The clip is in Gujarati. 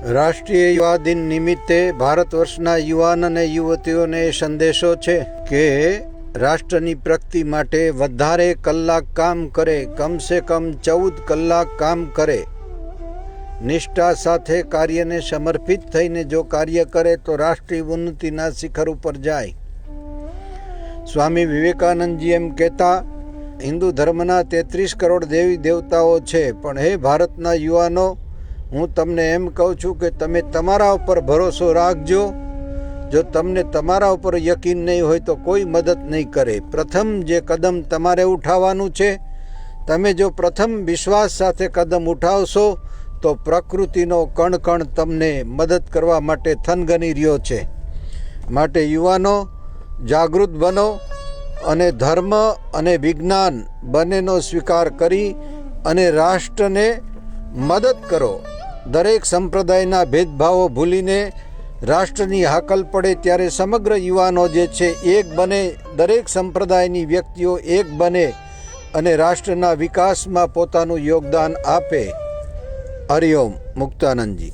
રાષ્ટ્રીય યુવા દિન નિમિત્તે ભારત વર્ષના યુવાન અને યુવતીઓને એ સંદેશો છે કે રાષ્ટ્રની પ્રગતિ માટે વધારે કલાક કામ કરે, કમસે કમ 14 કલાક કામ કરે. નિષ્ઠા સાથે કાર્યને સમર્પિત થઈને જો કાર્ય કરે તો રાષ્ટ્રીય ઉન્નતિના શિખર ઉપર જાય. સ્વામી વિવેકાનંદજી એમ કહેતા, હિન્દુ ધર્મના 33 કરોડ દેવી દેવતાઓ છે, પણ હે ભારતના યુવાનો, હું તમને એમ કહું છું કે તમે તમારા ઉપર ભરોસો રાખજો. જો તમને તમારા ઉપર યકીન નહીં હોય તો કોઈ મદદ નહીં કરે. પ્રથમ જે કદમ તમારે ઉઠાવવાનું છે, તમે જો પ્રથમ વિશ્વાસ સાથે કદમ ઉઠાવશો તો પ્રકૃતિનો કણ કણ તમને મદદ કરવા માટે થનગની રહ્યો છે. માટે યુવાનો, જાગૃત બનો અને ધર્મ અને વિજ્ઞાન બંનેનો સ્વીકાર કરી અને રાષ્ટ્રને મદદ કરો. દરેક સંપ્રદાયના ભેદભાવો ભૂલીને રાષ્ટ્રની હાકલ પડે ત્યારે સમગ્ર યુવાનો જે છે એક બને, દરેક સંપ્રદાયની વ્યક્તિઓ એક બને અને રાષ્ટ્રના વિકાસમાં પોતાનું યોગદાન આપે. હરિઓમ. મુક્તાનંદજી.